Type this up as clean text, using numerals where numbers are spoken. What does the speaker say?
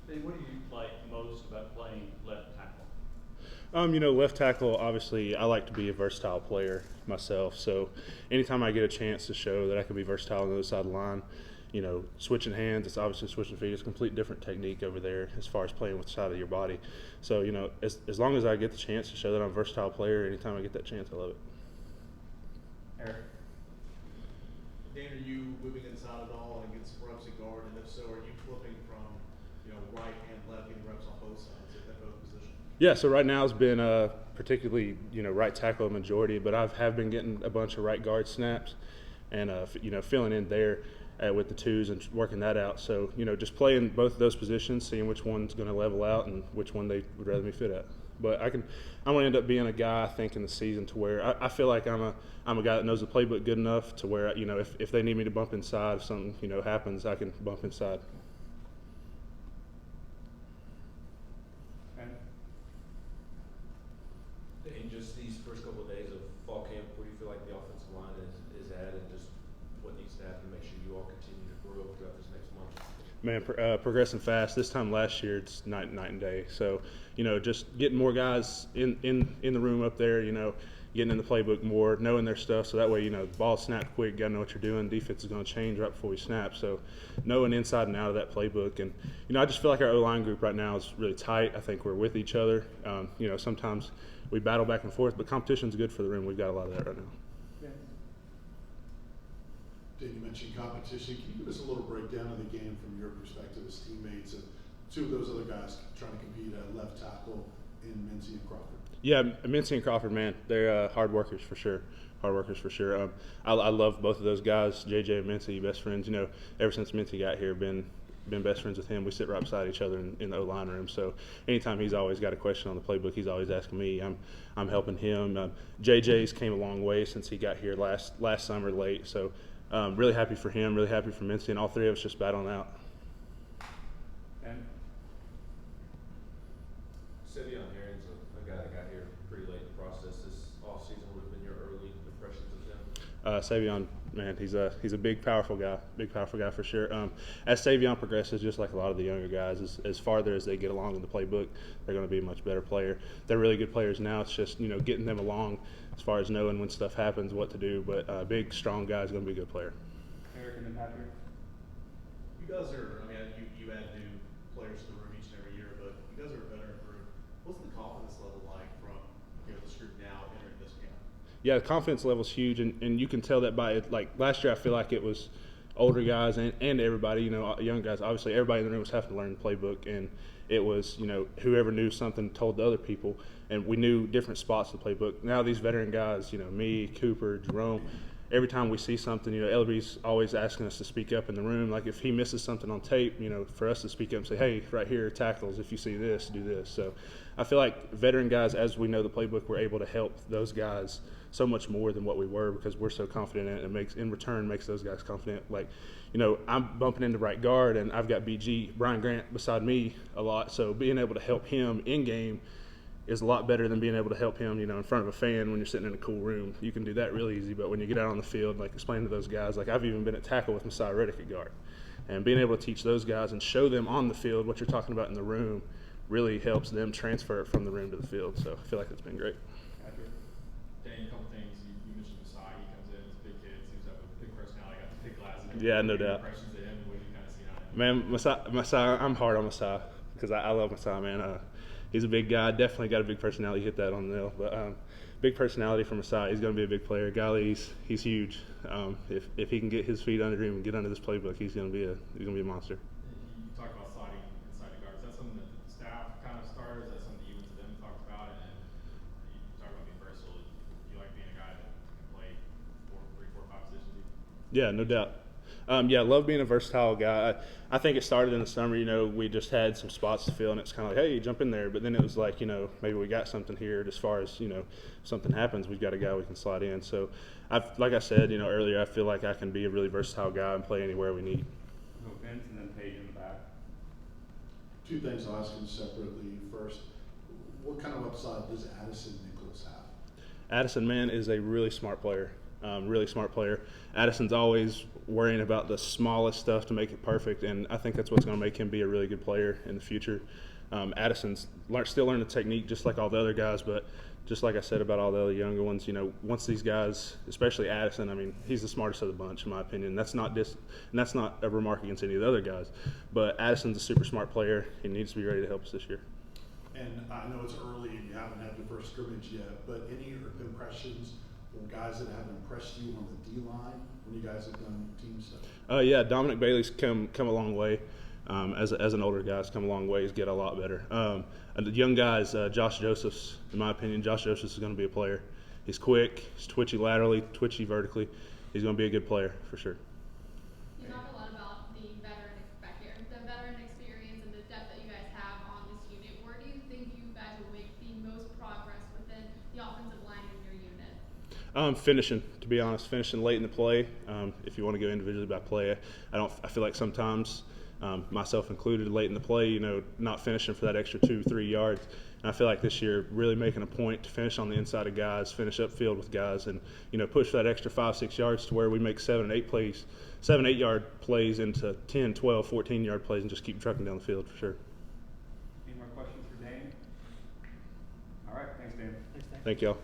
Dayne, what do you like most about playing left tackle? Left tackle, obviously, I like to be a versatile player myself. So anytime I get a chance to show that I can be versatile on the other side of the line, switching hands, it's obviously switching feet. It's a complete different technique over there as far as playing with the side of your body. So, as long as I get the chance to show that I'm a versatile player, anytime I get that chance, I love it. Eric? Dayne, are you moving inside at all and getting some reps at guard? And if so, are you flipping from, right and left, getting reps on both sides at both positions? Yeah, so right now it's been particularly, right tackle a majority, but I have been getting a bunch of right guard snaps and, filling in there with the twos and working that out. So, just playing both of those positions, seeing which one's going to level out and which one they would rather me fit at. But I'm going to end up being a guy, I think, in the season to where I feel like I'm a guy that knows the playbook good enough to where, if they need me to bump inside, if something, happens, I can bump inside. In just these first couple of days of fall camp, where do you feel like the offensive line is at, and just what needs to happen to make sure you all continue to grow throughout this next month? Man, progressing fast. This time last year, it's night and day. So, just getting more guys in the room up there, getting in the playbook more, knowing their stuff. So that way, the ball snapped quick, got to know what you're doing. Defense is going to change right before we snap. So knowing inside and out of that playbook. And, I just feel like our O-line group right now is really tight. I think we're with each other. Sometimes we battle back and forth, but competition's good for the room. We've got a lot of that right now. Dayne, you mentioned competition. Can you give us a little breakdown of the game from your perspective as teammates and two of those other guys trying to compete at left tackle in Mincy and Crawford? Yeah, Mincy and Crawford, man, they're hard workers for sure. Hard workers for sure. I love both of those guys, JJ and Mincy, best friends. Ever since Mincy got here, been best friends with him. We sit right beside each other in the O-line room. So anytime he's always got a question on the playbook, he's always asking me. I'm helping him. JJ's came a long way since he got here last summer late. So really happy for him. Really happy for Mincy, and all three of us just battling out. And Savion Herring's a guy that got here pretty late in the process. This offseason would have been your early impressions of him? Savion, man, he's a big, powerful guy for sure. As Savion progresses, just like a lot of the younger guys, as farther as they get along in the playbook, they're going to be a much better player. They're really good players now. It's just, getting them along as far as knowing when stuff happens, what to do. But a big, strong guy is going to be a good player. Eric and then Patrick? You guys are, you add new players to the room each and every year, but you guys are a veteran group. What's the confidence level like from, this group now entering this camp? Yeah, the confidence level's huge, and you can tell that by it. Like last year, I feel like it was older guys and everybody, young guys. Obviously, everybody in the room was having to learn the playbook, and it was, whoever knew something told the other people, and we knew different spots of the playbook. Now these veteran guys, me, Cooper, Jerome, every time we see something, Ellerby's always asking us to speak up in the room. Like if he misses something on tape, for us to speak up and say, hey, right here, tackles, if you see this, do this. So I feel like veteran guys, as we know the playbook, we're able to help those guys so much more than what we were because we're so confident in it. It makes, in return, makes those guys confident. Like, I'm bumping into right guard, and I've got Brian Grant beside me a lot. So being able to help him in game is a lot better than being able to help him, in front of a fan when you're sitting in a cool room. You can do that really easy, but when you get out on the field, like explain to those guys, like I've even been at tackle with Messiah Reddick at guard, and being able to teach those guys and show them on the field what you're talking about in the room really helps them transfer it from the room to the field. So I feel like it's been great. Dayne, a couple things. You mentioned Masai. He comes in, he's a big kid, seems to have a big personality, got the big glasses. Yeah, no doubt. Impressions of him, what do you kind of see on him? Man, Masai, I'm hard on Masai because I love Masai, man. He's a big guy. Definitely got a big personality. Hit that on the nail. But big personality for Masai. He's going to be a big player. Golly, he's huge. If he can get his feet under him and get under this playbook, he's going to be a monster. You talk about sliding inside the guard. Is that something that the staff kind of started? Is that something you and them talked about? And you talk about being versatile. You like being a guy that can play 3, 4, 5 positions? Yeah, no doubt. Yeah, love being a versatile guy. I think it started in the summer. We just had some spots to fill, and it's kind of like, hey, jump in there. But then it was like, maybe we got something here. As far as if something happens, we've got a guy we can slide in. So, like I said, earlier, I feel like I can be a really versatile guy and play anywhere we need. Go Vince and then Paige in the back. Two things I'll ask you separately. First, what kind of upside does Addison Nicholas have? Addison, man, is a really smart player. really smart player. Addison's always worrying about the smallest stuff to make it perfect, and I think that's what's going to make him be a really good player in the future. Addison's still learning the technique just like all the other guys, but just like I said about all the other younger ones, you know, once these guys, especially Addison, I mean, he's the smartest of the bunch in my opinion. That's not a remark against any of the other guys, but Addison's a super smart player. He needs to be ready to help us this year. And I know it's early and you haven't had your first scrimmage yet, but any impressions from guys that have impressed you on the D-line when you guys have done team stuff? Yeah, Dominic Bailey's come a long way. As an older guy, he's come a long way. He's get a lot better. And the young guys, Josh Josephs, in my opinion, Josh Josephs is going to be a player. He's quick, he's twitchy laterally, twitchy vertically. He's going to be a good player for sure. You talk a lot about the veteran experience and the depth that you guys have on this unit. Where do you think you guys will make the most progress within the offensive line in your unit? Finishing, to be honest, finishing late in the play. If you want to go individually by play, I feel like sometimes, myself included, late in the play, you know, not finishing for that extra 2-3 yards. And I feel like this year, really making a point to finish on the inside of guys, finish upfield with guys, and you know, push that extra 5-6 yards to where we make 7-8 yard plays into 10, 12, 14 yard plays, and just keep trucking down the field for sure. Any more questions for Dayne? All right, thanks, Dayne. Thank y'all.